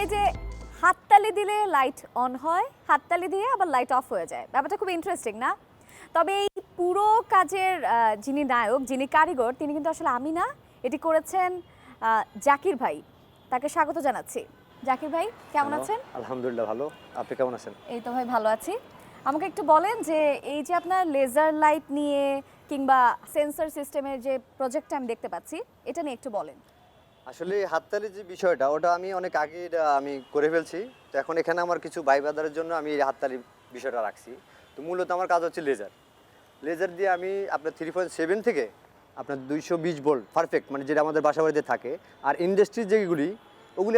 এই যে হাততালি দিলে লাইট অন হয়, হাততালি দিয়ে আবার লাইট অফ হয়ে যায়, ব্যাপারটা খুব ইন্টারেস্টিং না? তবে এই পুরো কাজের যিনি নায়ক, যিনি কারিগর, তিনি কিন্তু আসলে আমি না, এটি করেছেন জাকির ভাই। তাকে স্বাগত জানাচ্ছি। জাকির ভাই কেমন আছেন? আলহামদুলিল্লাহ ভালো, আপনি কেমন আছেন? এই তো ভাই ভালো আছি। আমাকে একটু বলেন যে এই যে আপনার লেজার লাইট নিয়ে কিংবা সেন্সর সিস্টেমের যে প্রজেক্টটা আমি দেখতে পাচ্ছি, এটা নিয়ে একটু বলেন। আসলে হাততালি যে বিষয়টা, ওটা আমি অনেক আগে আমি করে ফেলছি। তো এখন এখানে আমার কিছু ভাই ব্রাদারের জন্য আমি এই হাততালি বিষয়টা রাখছি। তো মূলত আমার কাজ হচ্ছে লেজার দিয়ে আমি আপনার 3.7 থেকে আপনার 220 ভোল্ট পারফেক্ট, মানে যেটা আমাদের বাসা বাড়িতে থাকে। আর ইন্ডাস্ট্রির যেগুলি, ওগুলি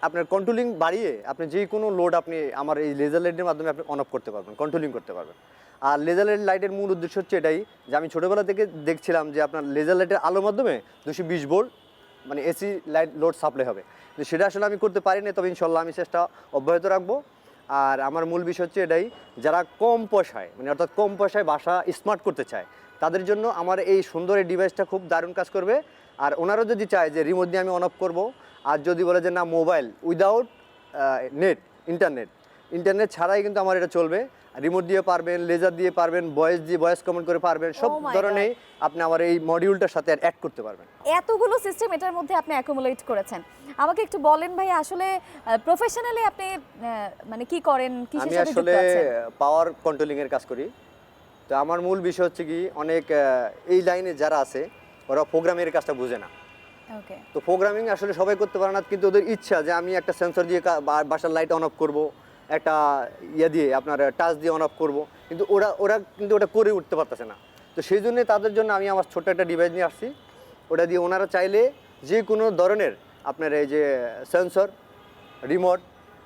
আপনার কন্ট্রোলিং বাড়িয়ে আপনি যে কোনো লোড আপনি আমার এই লেজার লাইটের মাধ্যমে আপনি অন অফ করতে পারবেন, কন্ট্রোলিং করতে পারবেন। আর লেজার লাইটের মূল উদ্দেশ্য হচ্ছে এটাই যে আমি ছোটোবেলা থেকে দেখছিলাম যে আপনার লেজার লাইটের আলোর মাধ্যমে 220 ভোল্ট মানে এসি লাইট লোড সাপ্লাই হবে। তো সেটা আসলে আমি করতে পারিনি, তবে ইনশাল্লাহ আমি চেষ্টা অব্যাহত রাখবো। আর আমার মূল বিষয় হচ্ছে এটাই, যারা কম পয়সায় মানে অর্থাৎ কম পয়সায় বাসা স্মার্ট করতে চায়, তাদের জন্য আমার এই সুন্দর এই ডিভাইসটা খুব দারুণ কাজ করবে। আর ওনারাও যদি চায় যে রিমোট দিয়ে আমি অন অফ করবো, আর যদি বলে যে না মোবাইল উইদাউট ইন্টারনেট ছাড়াই কিন্তু আমার এটা চলবে, রিমোট দিয়ে পারবেন, লেজার দিয়ে পারবেন, ভয়েস কমেন্ট করে পারবেন, সব ধরনের আপনি আমার এই মডিউলটার সাথে অ্যাড করতে পারবেন। এতগুলো সিস্টেম এটার মধ্যে আপনি অ্যাকুমুলেট করেছেন। আমাকে একটু বলেন ভাই, আসলে প্রফেশনালি আপনি মানে কি করেন, কিসের সাথে যুক্ত আছেন? আমি আসলে পাওয়ার কন্ট্রোলিং এর কাজ করি। তো আমার মূল বিষয় হচ্ছে কি, অনেক এই লাইনে যারা আছে ওরা প্রোগ্রামের কাজটা বুঝে না। ওকে। তো প্রোগ্রামিং আসলে সবাই করতে পারে না, কিন্তু ওদের ইচ্ছা যে আমি একটা সেন্সর দিয়ে বাসার লাইট অন অফ করবো, একটা দিয়ে আপনার টাচ দিয়ে অন অফ করবো, কিন্তু ওরা কিন্তু ওটা করে উঠতে পারতেছে না। তো সেই জন্যে তাদের জন্য আমি আমার ছোট্ট একটা ডিভাইস নিয়ে আসছি। ওটা দিয়ে ওনারা চাইলে যে কোনো ধরনের আপনার এই যে সেন্সর, রিমোট,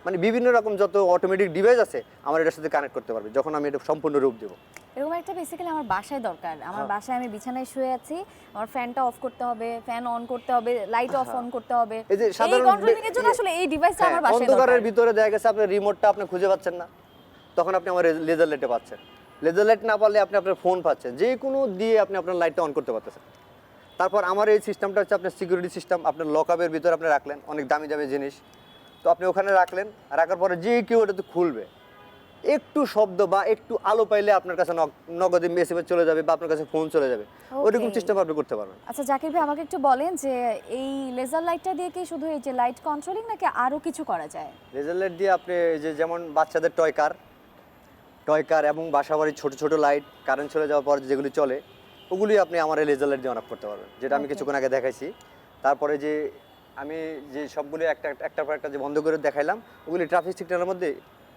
মানে বিভিন্ন রকম যত অটোমেটিক ডিভাইস আছে আমার এটার সাথে কানেক্ট করতে পারবে যখন আমি এটা সম্পূর্ণ রূপ দেবো। এরকম একটা বেসিক্যালি আমার বাসায় দরকার। আমার বাসায় আমি বিছানায় শুয়ে আছি, আমার ফ্যানটা অফ করতে হবে, ফ্যান অন করতে হবে, লাইট অফ অন করতে হবে। এই যে সাধারণ কন্ট্রোলিং এর জন্য আসলে এই ডিভাইসটা আমার বাসায় দরকার। অন্ধকারের ভিতরে দেখা গেছে আপনি রিমোটটা আপনি খুঁজে পাচ্ছেন না, তখন আপনি আমার লেজার লাইটে পাচ্ছেন। লেজার লাইট না পারলে আপনি আপনার ফোন পাচ্ছেন, যে কোনো দিয়ে আপনি আপনার লাইটটা অন করতে পারতেছেন। তারপর আমার এই সিস্টেমটা হচ্ছে আপনার সিকিউরিটি সিস্টেম। আপনার লকআপের ভিতরে আপনি রাখলেন অনেক দামি দামি জিনিস, তো আপনি ওখানে রাখলেন, রাখার পরে যে কেউ ওটাতে খুলবে, একটু শব্দ বা একটু আলো পাইলে আপনার কাছে নগদে মেসেজ চলে যাবে বা আপনার কাছে ফোন চলে যাবে, ওইরকম সিস্টেম আপনি করতে পারবেন। আচ্ছা জাকির ভাই, আমাকে একটু বলেন যে এই লেজার লাইটটা দিয়ে কি শুধু এই যে লাইট কন্ট্রোলিং নাকি আরো কিছু করা যায়? লেজার লাইট দিয়ে আপনি যে যেমন বাচ্চাদের টয় কার এবং বাসাবাড়ির ছোট ছোট লাইট কারেন্ট চলে যাওয়ার পর যেগুলি চলে, ওগুলি আপনি আমার এই লেজার লাইট দিয়ে অন অফ করতে পারবেন, যেটা আমি কিছুক্ষণ আগে দেখাইছি। তারপরে যে আমি যে সবগুলো একটার পর একটা যে বন্ধ করে দেখাইলাম, ওগুলি ট্রাফিক সিগন্যালের মধ্যে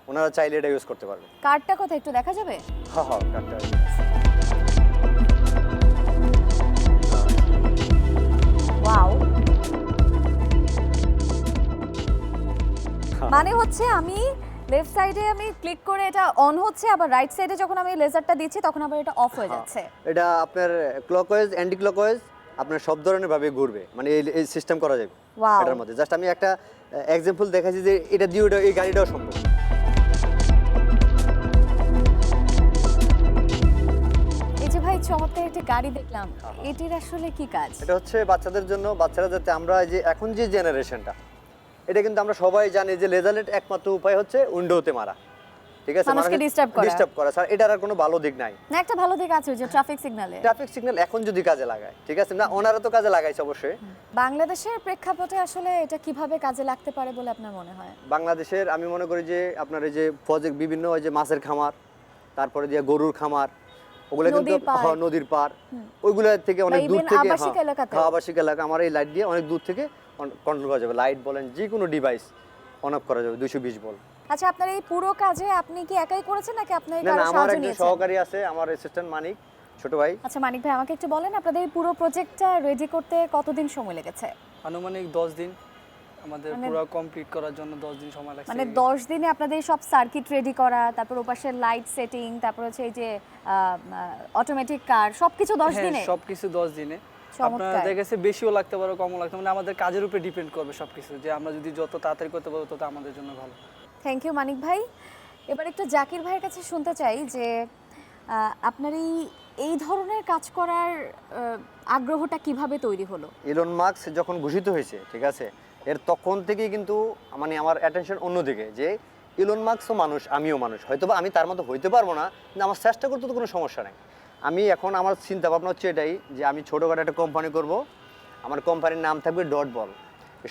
ওনারা চাইলে এটা ইউজ করতে পারবেন। কার্ডটা কোথায় একটু দেখা যাবে? হ্যাঁ হ্যাঁ, কার্ডটা। ওয়াও, মানে হচ্ছে আমি লেফট সাইডে আমি ক্লিক করে এটা অন হচ্ছে, আবার রাইট সাইডে যখন আমি লেজারটা দিচ্ছি তখন আবার এটা অফ হয়ে যাচ্ছে। এটা আপনার ক্লকওয়াইজ অ্যান্টি ক্লকওয়াইজ আপনার সব ধরনের ভাবে ঘুরবে, মানে এই সিস্টেম করা যাবে এটার মধ্যে। জাস্ট আমি একটা এক্সাম্পল দেখাচ্ছি যে এটা দিয়ে এই গাড়িটাও সম্ভব। এই যে ভাই চমৎকার একটা গাড়ি দেখলাম, এটির আসলে কি কাজ? এটা হচ্ছে বাচ্চাদের জন্য, বাচ্চারা যাতে আমরা যে এখন যে জেনারেশনটা, এটা কিন্তু আমরা সবাই জানি যে লেজার লাইট একমাত্র উপায় হচ্ছে উইন্ডোতে মারা, ঠিক আছে, মানুষকে ডিস্টার্ব করা স্যার, এটার আর কোনো ভালো দিক নাই। না, একটা ভালো দিক আছে, যে ট্রাফিক সিগন্যাল এখন যদি কাজে লাগায়, ঠিক আছে, না ওনারা তো কাজে লাগাইছে অবশ্যই। বাংলাদেশের প্রেক্ষাপটে আসলে এটা কিভাবে কাজে লাগতে পারে বলে আপনার মনে হয়? বাংলাদেশের আমি মনে করি যে আপনার এই যে প্রজেক্ট বিভিন্ন ওই যে মাছের খামার, তারপরে দিয়ে গরুর খামার, ওগুলো কিন্তু নদীর পার, ওইগুলো থেকে অনেক দূর থেকে, আবাসিক এলাকা, আমার এই লাইট দিয়ে অনেক দূর থেকে কন্ট্রোল করা যাবে। লাইট বলেন, যে কোনো ডিভাইস অন অফ করা যাবে 220 ভোল্ট। আচ্ছা, আপনার এই পুরো কাজে আপনি কি একাই করেছেন নাকি আপনার কারো সাহায্য নিয়েছেন? আমার একজন সহকারী আছে, আমার অ্যাসিস্ট্যান্ট মানিক, ছোট ভাই। আচ্ছা মানিক ভাই, আমাকে একটু বলেন আপনাদের এই পুরো প্রজেক্টটা রেডি করতে কতদিন সময় লেগেছে? আনুমানিক 10 দিন। আমাদের পুরো কমপ্লিট করার জন্য 10 দিন সময় লাগছে। মানে 10 দিনে আপনাদের সব সার্কিট রেডি করা, তারপর ওপাশে লাইট সেটিং, তারপর হচ্ছে এই যে অটোমেটিক কার, সবকিছু 10 দিনে? হ্যাঁ, সবকিছু 10 দিনে। আপনাদের দেখেছে বেশিও লাগতে পারে, কমও লাগতে পারে, মানে আমাদের কাজের উপরে ডিপেন্ড করবে সবকিছু, যে আমরা যদি যত তাড়াতাড়ি করতে পারবো তত আমাদের জন্য ভালো। থ্যাংক ইউ মানিক ভাই। এবার একটু জাকির ভাইয়ের কাছে শুনতে চাই যে আপনার এই ধরনের কাজ করার আগ্রহটা কিভাবে তৈরি হলো? ইলন মাস্ক যখন ঘোষিত হয়েছে, ঠিক আছে, এর তখন থেকেই কিন্তু মানে আমার অ্যাটেনশন অন্যদিকে, যে ইলন মাস্কও মানুষ, আমিও মানুষ, হয়তো বা আমি তার মতো হইতে পারবো না, কিন্তু আমার চেষ্টা করতে তো কোনো সমস্যা নেই। আমি এখন আমার চিন্তা ভাবনা হচ্ছে এটাই, যে আমি ছোটোখাটো একটা কোম্পানি করব, আমার কোম্পানির নাম থাকবে ডট বল।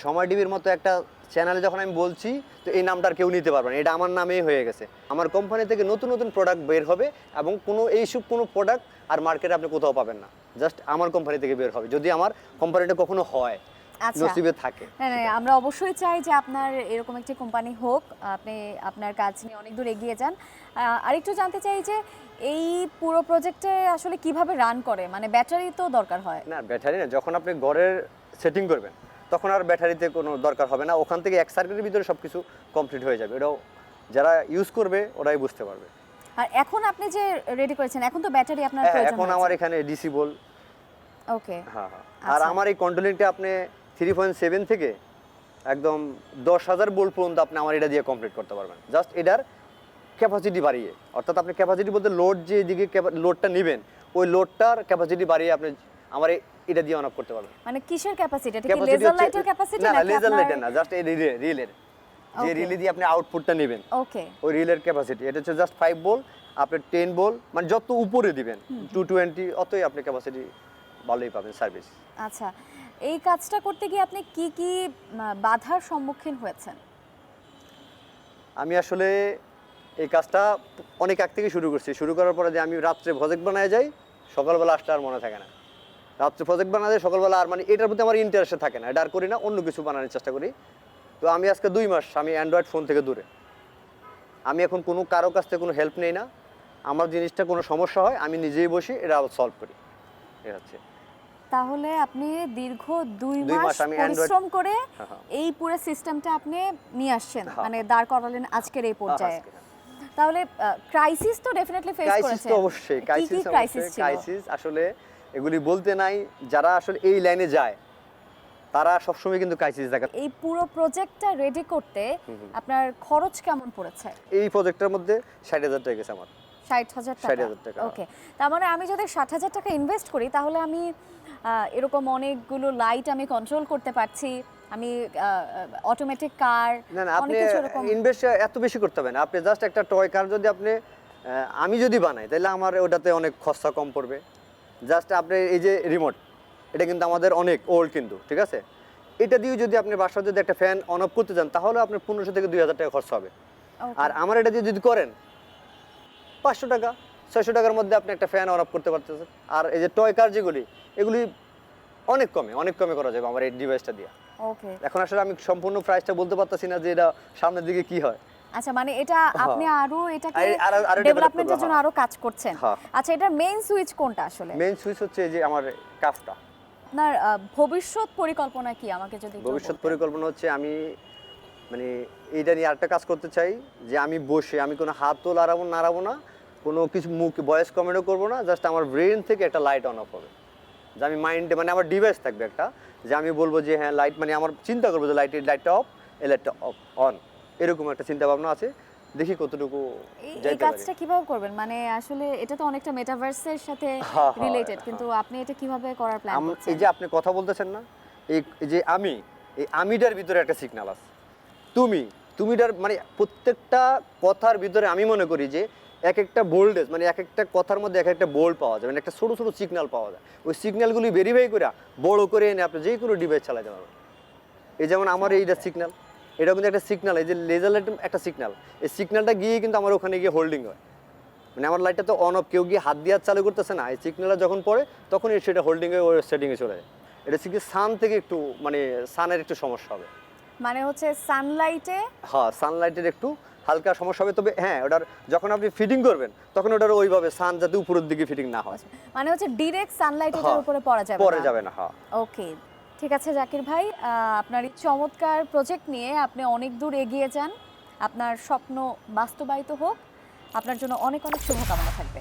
সময় টিভির মতো একটা চ্যানেলে যখন আমি বলছি, তো এই নামটা আর কেউ নিতে পারবে না, এটা আমার নামেই হয়ে গেছে। আমার কোম্পানি থেকে নতুন নতুন প্রোডাক্ট বের হবে, এবং এইসব কোনো প্রোডাক্ট আর মার্কেটে আপনি কোথাও পাবেন না, জাস্ট আমার কোম্পানি থেকে বের হবে, যদি আমার কোম্পানিটা কখনো হয়, নসিবে থাকে। আমরা অবশ্যই চাই যে আপনার এরকম একটি কোম্পানি হোক, আপনি আপনার কাজ নিয়ে অনেক দূর এগিয়ে যান। আরেকটু জানতে চাই যে এই পুরো প্রজেক্টে আসলে কিভাবে রান করে, মানে ব্যাটারি তো দরকার হয় না? ব্যাটারি না, যখন আপনি ঘরের সেটিং করবেন তখন আর ব্যাটারিতে কোনো দরকার হবে না, ওখান থেকে এক সার্কিটের ভিতরে সব কিছু কমপ্লিট হয়ে যাবে। এটাও যারা ইউজ করবে ওরাই বুঝতে পারবে। আর এখন আপনি যে রেডি করেছেন, এখন তো ব্যাটারি আপনার প্রয়োজন। এখন আমার এখানে ডিসি বল। ওকে। হ্যাঁ। আর আমার এই কন্ট্রোলিংটা আপনি 3.7 থেকে একদম 10,000 ভোল্ট পর্যন্ত আপনি আমার এটা দিয়ে কমপ্লিট করতে পারবেন, জাস্ট এটার ক্যাপাসিটি বাড়িয়ে। অর্থাৎ আপনি ক্যাপাসিটি বলতে লোড যে দিকে লোডটা নেবেন, ওই লোডটার ক্যাপাসিটি বাড়িয়ে আপনি আমার এটা দিয়ে অন অফ করতে পারবেন। মানে কিসের ক্যাপাসিটি? এটা কি লেজার লাইটের ক্যাপাসিটি না, লেজার লাইটের না, জাস্ট এই রিলের যে রিলে দিয়ে আপনি আউটপুটটা নেবেন, ওকে, ওই রিলের ক্যাপাসিটি। এটা হচ্ছে জাস্ট 5 ভোল্ট, আপনি 10 ভোল্ট, মানে যত উপরে দিবেন 220 অতই আপনি ক্যাপাসিটি ভালোই পাবেন সার্ভিস। আচ্ছা, এই কাজটা করতে গিয়ে আপনি কি কি বাধার সম্মুখীন হয়েছেন? আমি আসলে এই কাজটা অনেক আগ থেকে শুরু করছি। শুরু করার পরে যে আমি রাত্রে প্রজেক্ট বানায় যাই, সকালবেলা আসলে আর মনে থাকে না। রাত্রে প্রজেক্ট বানায় যাই, সকালবেলা আর মানে এটার প্রতি আমার ইন্টারেস্ট থাকে না, এটা আর করি না, অন্য কিছু বানানোর চেষ্টা করি। তো আমি আজকে 2 মাস আমি অ্যান্ড্রয়েড ফোন থেকে দূরে। আমি এখন কোনো কারো কাছ থেকে কোনো হেল্প নেই না। আমার জিনিসটা কোনো সমস্যা হয় আমি নিজেই বসি এটা সলভ করি। এটা হচ্ছে। তাহলে আপনি দীর্ঘ 2 মাস পরিশ্রম করে এই পুরো সিস্টেমটা আপনি নিয়ে আসছেন, মানে দাঁড় করালেন আজকের এই পর্যায়ে। তাহলে ক্রাইসিস তো ডেফিনেটলি ফেস করেছেন। ক্রাইসিস তো অবশ্যই, ক্রাইসিস আসলে এগুলি বলতে নাই, যারা আসলে এই লাইনে যায় তারা সবসময় কিন্তু ক্রাইসিস দেখে। এই পুরো প্রজেক্টটা রেডি করতে আপনার খরচ কেমন পড়েছে? এই প্রজেক্টের মধ্যে 60,000 টাকা গেছে আমার। 60,000 টাকা। ওকে, তার মানে আমি যদি 60,000 টাকা ইনভেস্ট করি, তাহলে আমি এরকম অনেকগুলো লাইট আমি কন্ট্রোল করতে পারছি, আমি অটোমেটিক কার, না আপনি ইনভেস্ট এত বেশি করতে হবে না। আপনি জাস্ট একটা টয় কার যদি আপনি আমি যদি বানাই, তাহলে আমার ওটাতে অনেক খরচা কম পড়বে। জাস্ট আপনি এই যে রিমোট, এটা কিন্তু আমাদের অনেক ওল্ড কিন্তু, ঠিক আছে? এটা দিয়ে যদি আপনি বাসায় যদি একটা ফ্যান অন অফ করতে যান, তাহলে আপনার 1500 থেকে 2000 টাকা খরচ হবে। আর আমার এটা দিয়ে যদি করেন 500 টাকা 600 টাকার মধ্যে আপনি একটা ফ্যান অন অফ করতে পারতেছেন। আর এই যে টয় কার যেগুলি, এগুলি অনেক কমে করা যাবে আমার এই ডিভাইসটা দিয়ে। ওকে, এখন আসলে আমি সম্পূর্ণ প্রাইসটা বলতে পারতাছি না যে এটা সামনের দিকে কি হয়। আচ্ছা, মানে এটা আপনি আরো এটাকে ডেভেলপমেন্টের জন্য আরো কাজ করছেন। আচ্ছা, এটার মেইন সুইচ কোনটা আসলে? মেইন সুইচ হচ্ছে যে আমার কাফটা। আপনার ভবিষ্যৎ পরিকল্পনা কি, আমাকে যদি ভবিষ্যৎ পরিকল্পনা হচ্ছে আমি মানে এইটা নিয়ে আরেকটা কাজ করতে চাই, যে আমি বসে আমি কোনো হাতও নাড়াবো না, কোনো কিছু মুখ ভয়েস কমেন্টও করবো না, জাস্ট আমার ব্রেন থেকে একটা লাইট অন অফ হবে। যে আমি মাইন্ডে মানে আমার ডিভাইস থাকবে একটা, যে আমি বলবো যে হ্যাঁ লাইট, মানে আমার চিন্তা করবো যে লাইটটা অফ, এই লাইটটা অফ অন, এরকম একটা চিন্তা ভাবনা আছে। দেখি কতটুকু এই কাজটা কিভাবে করবেন, মানে আসলে এটা তো অনেকটা মেটাভার্সের সাথে রিলেটেড, কিন্তু আপনি এটা কিভাবে করার প্ল্যান করছেন? এই যে আপনি কথা বলতেছেন না, এই যে এই আমিটার ভিতরে একটা সিগন্যাল আছে, তুমিটার মানে প্রত্যেকটা কথার ভিতরে আমি মনে করি যে এক একটা ভোল্টেজ, মানে এক একটা কথার মধ্যে এক একটা বোল্ট পাওয়া যায়, মানে একটা ছোট ছোট সিগন্যাল পাওয়া যায়। ওই সিগন্যালগুলি ভেরিফাই করে বড় করে এনে আপনি যে কোনো ডিভাইস চালাতে পারবেন। এই যেমন আমার এইটা সিগন্যাল, এটা কিন্তু একটা সিগন্যাল, এই যে লেজার লাইট একটা সিগন্যাল, এই সিগন্যালটা গিয়ে কিন্তু আমার ওখানে গিয়ে হোল্ডিং হয়, মানে আমার লাইটটা তো অন অফ, কেউ গিয়ে হাত দিয়ে চালু করতেছে না, এই সিগন্যালটা যখন পড়ে তখন সেটা হোল্ডিং হয়ে ওই সেটিংয়ে চলে যায়। এটা হচ্ছে সান থেকে একটু মানে সানের একটু সমস্যা হবে, মানে হচ্ছে সানলাইটে, হ্যাঁ সানলাইটের একটু হালকা সমস্যা হবে। তবে হ্যাঁ, ওটার যখন আপনি ফিটিং করবেন তখন ওটার ওইভাবে সান যাতে উপরের দিকে ফিটিং না হয়, মানে হচ্ছে ডাইরেক্ট সানলাইট এটার উপরে পড়া যাবে না। হ্যাঁ, ওকে, ঠিক আছে জাকির ভাই, আপনার এই চমৎকার প্রজেক্ট নিয়ে আপনি অনেক দূর এগিয়ে যান, আপনার স্বপ্ন বাস্তবায়িত হোক, আপনার জন্য অনেক অনেক শুভকামনা থাকবে।